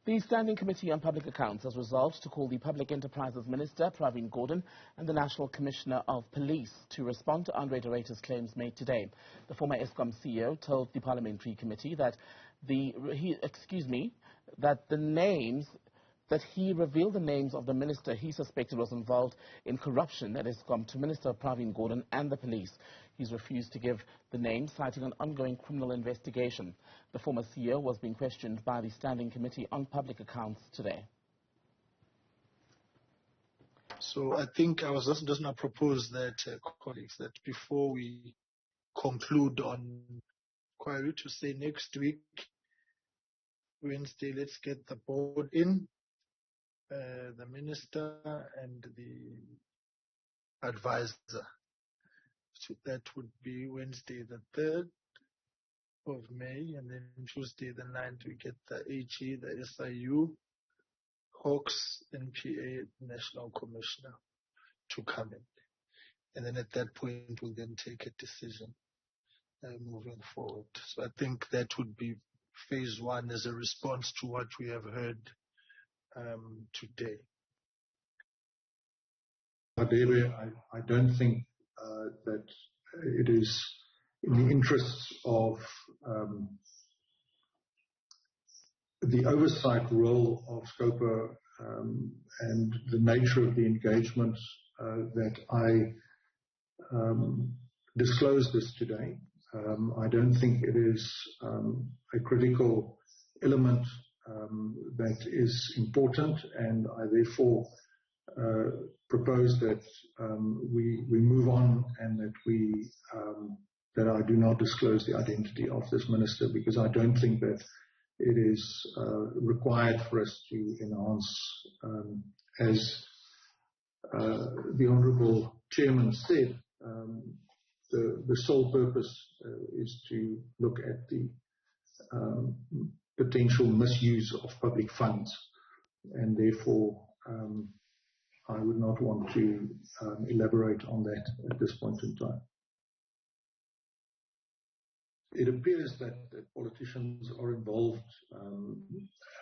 The Standing Committee on Public Accounts has resolved to call the Public Enterprises Minister, Pravin Gordhan, and the National Commissioner of Police to respond to André de Ruyter's claims made today. The former Eskom CEO told the Parliamentary Committee that he revealed the names of the minister he suspected was involved in corruption at Eskom to Minister Pravin Gordhan and the police. He's refused to give the names, citing an ongoing criminal investigation. The former CEO was being questioned by the Standing Committee on Public Accounts today. So I think I was just going to propose that, colleagues, that before we conclude on inquiry, to say next week, Wednesday, let's get the board in, the minister and the advisor. So that would be Wednesday the 3rd of May, and then Tuesday the 9th we get the AG, the SIU, Hawks, NPA, National Commissioner to come in. And then at that point we'll then take a decision moving forward. So I think that would be phase one as a response to what we have heard today. David, I don't think that it is in the interests of the oversight role of SCOPA and the nature of the engagement that I disclose this today. I don't think it is a critical element that is important, and I therefore propose that we move on, and that I do not disclose the identity of this minister, because I don't think that it is required for us to enhance, as the Honourable Chairman said, the sole purpose is to look at the potential misuse of public funds, and therefore I would not want to elaborate on that at this point in time. It appears that politicians are involved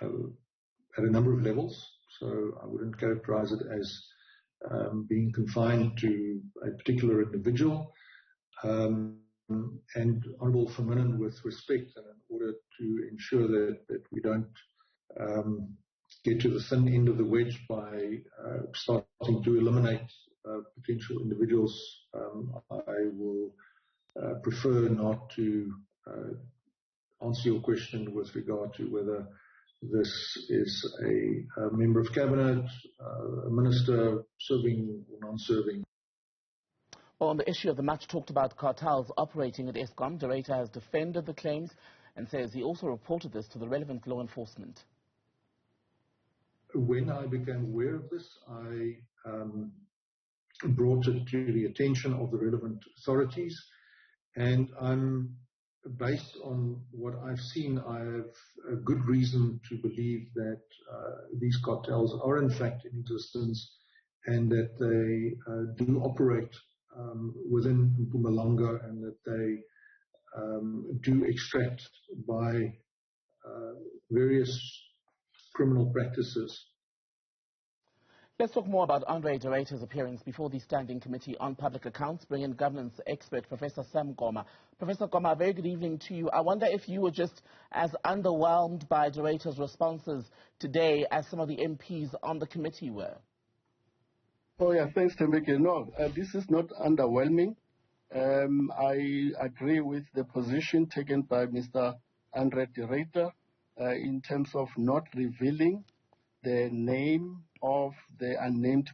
at a number of levels, so I wouldn't characterize it as being confined to a particular individual. And Honourable Vermeulen, with respect, and in order to ensure that we don't get to the thin end of the wedge by starting to eliminate potential individuals, I will prefer not to answer your question with regard to whether this is a member of cabinet, a minister, serving or non-serving. Well, on the issue of the much talked about cartels operating at Eskom, de Ruyter has defended the claims and says he also reported this to the relevant law enforcement. When I became aware of this, I brought it to the attention of the relevant authorities, and based on what I've seen, I have a good reason to believe that these cartels are in fact in existence, and that they do operate within Mpumalanga, and that they do extract by various criminal practices. Let's talk more about André de Ruyter's appearance before the Standing Committee on Public Accounts. Bring in governance expert Professor Koma. Professor Koma, very good evening to you. I wonder if you were just as underwhelmed by de Ruyter's responses today as some of the MPs on the committee were. Oh yeah, thanks, Tembeke. No, this is not underwhelming. I agree with the position taken by Mr. André de Ruyter in terms of not revealing the name of the unnamed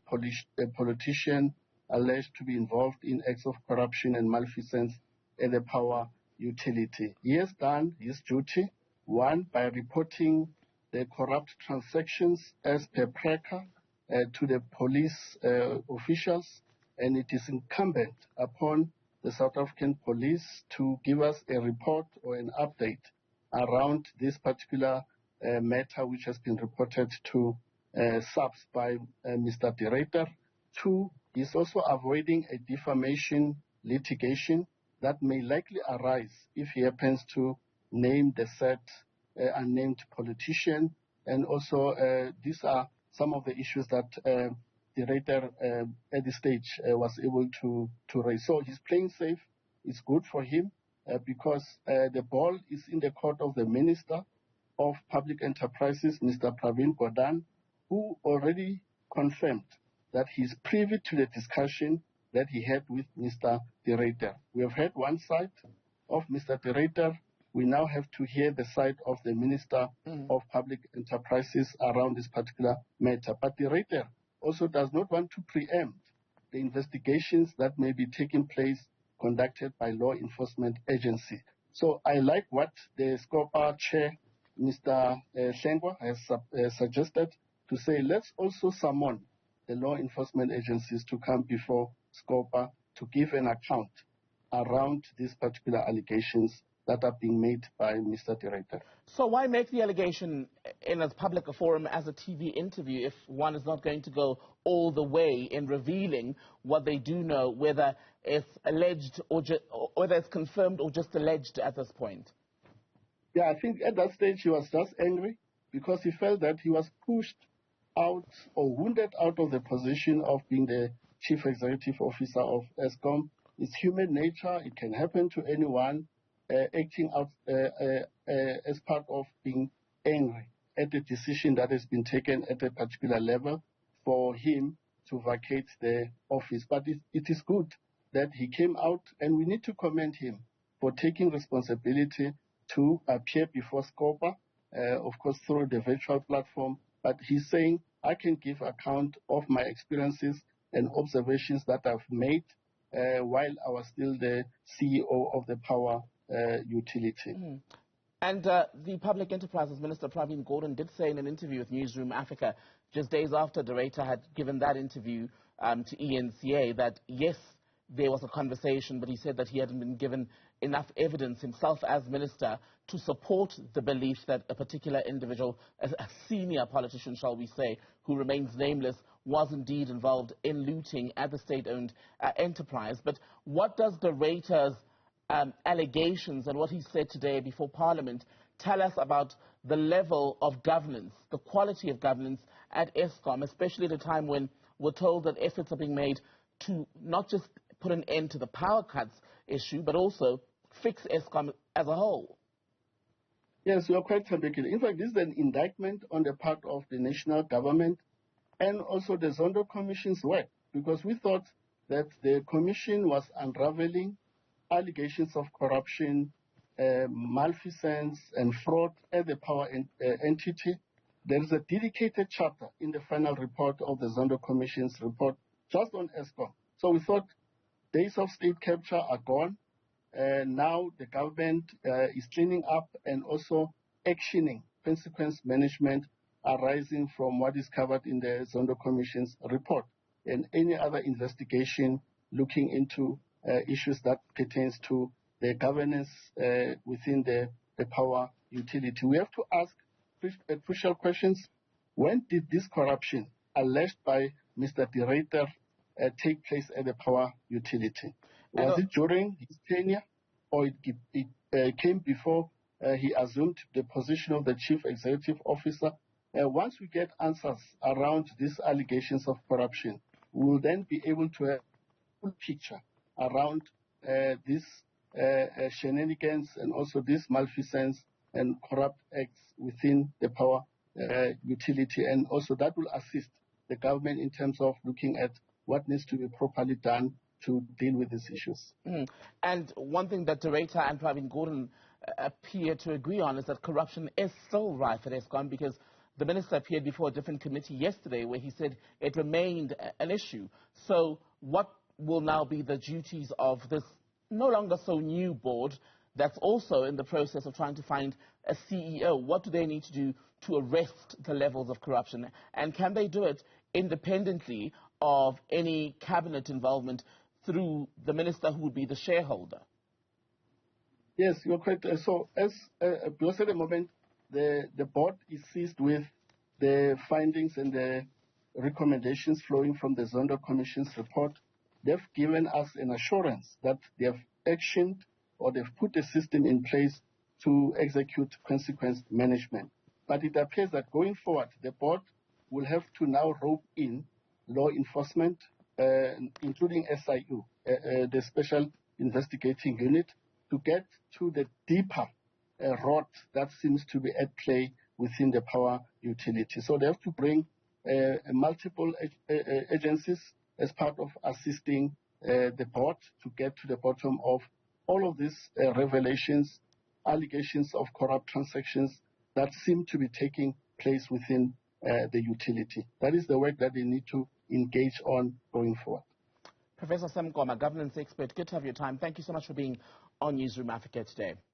politician alleged to be involved in acts of corruption and malfeasance at the power utility. He has done his duty, one, by reporting the corrupt transactions as per PRECA to the police officials, and it is incumbent upon the South African police to give us a report or an update around this particular matter which has been reported to SAPS by Mr. de Ruyter. Two, he's also avoiding a defamation litigation that may likely arise if he happens to name the said unnamed politician And also, these are some of the issues that the Ruyter at this stage was able to raise. So he's playing safe. It's good for him because the ball is in the court of the Minister of Public Enterprises, Mr. Pravin Gordhan, who already confirmed that he's privy to the discussion that he had with Mr. De Ruyter. We have heard one side of Mr. De Ruyter. We now have to hear the side of the Minister of Public Enterprises around this particular matter. But De Ruyter also does not want to preempt the investigations that may be taking place conducted by law enforcement agency. So I like what the SCOPA chair, Mr. Shengwa, has suggested to say, let's also summon the law enforcement agencies to come before SCOPA to give an account around these particular allegations that are being made by Mr. De Ruyter. So why make the allegation in as public a forum as a TV interview if one is not going to go all the way in revealing what they do know, whether it's alleged or whether it's confirmed or just alleged at this point? Yeah, I think at that stage he was just angry because he felt that he was pushed out or wounded out of the position of being the Chief Executive Officer of Eskom. It's human nature. It can happen to anyone acting out as part of being angry at the decision that has been taken at a particular level for him to vacate the office. But it is good that he came out, and we need to commend him for taking responsibility to appear before SCOPA, of course, through the virtual platform. But he's saying, I can give account of my experiences and observations that I've made while I was still the CEO of the power utility. And the Public Enterprises Minister, Pravin Gordhan, did say in an interview with Newzroom Afrika, just days after De Ruyter had given that interview to ENCA, that yes, there was a conversation, but he said that he hadn't been given enough evidence himself as minister to support the belief that a particular individual, a senior politician, shall we say, who remains nameless, was indeed involved in looting at the state-owned enterprise. But what does De Ruyter's allegations and what he said today before Parliament tell us about the level of governance, the quality of governance at Eskom, especially at a time when we're told that efforts are being made to not just put an end to the power cuts issue, but also fix Eskom as a whole? Yes, you are quite correct. In fact, this is an indictment on the part of the national government and also the Zondo Commission's work, because we thought that the Commission was unraveling allegations of corruption, malfeasance and fraud at the power entity. There is a dedicated chapter in the final report of the Zondo Commission's report just on Eskom. So we thought days of state capture are gone. Now the government is cleaning up and also actioning consequence management arising from what is covered in the Zondo Commission's report and any other investigation looking into issues that pertains to the governance within the power utility. We have to ask crucial questions. When did this corruption alleged by Mr. De Ruyter take place at the power utility? Was it during his tenure, or it came before he assumed the position of the Chief Executive Officer? Once we get answers around these allegations of corruption, we will then be able to have a full picture around these shenanigans and also these malfeasance and corrupt acts within the power utility. And also that will assist the government in terms of looking at what needs to be properly done to deal with these issues. And one thing that De Ruyter and Pravin Gordhan appear to agree on is that corruption is still rife at Eskom, because the minister appeared before a different committee yesterday where he said it remained an issue. So what will now be the duties of this no longer so new board that's also in the process of trying to find a CEO? What do they need to do to arrest the levels of corruption? And can they do it independently of any cabinet involvement through the minister who would be the shareholder? Yes, you're correct. So as because at the moment, the board is seized with the findings and the recommendations flowing from the Zondo Commission's report. They've given us an assurance that they have actioned or they've put a system in place to execute consequence management. But it appears that going forward, the board will have to now rope in law enforcement, including SIU, the Special Investigating Unit, to get to the deeper rot that seems to be at play within the power utility. So they have to bring multiple agencies as part of assisting the board to get to the bottom of all of these revelations, allegations of corrupt transactions that seem to be taking place within the utility. That is the work that they need to engage on going forward. Professor Sam Koma, governance expert, good to have your time. Thank you so much for being on Newzroom Afrika today.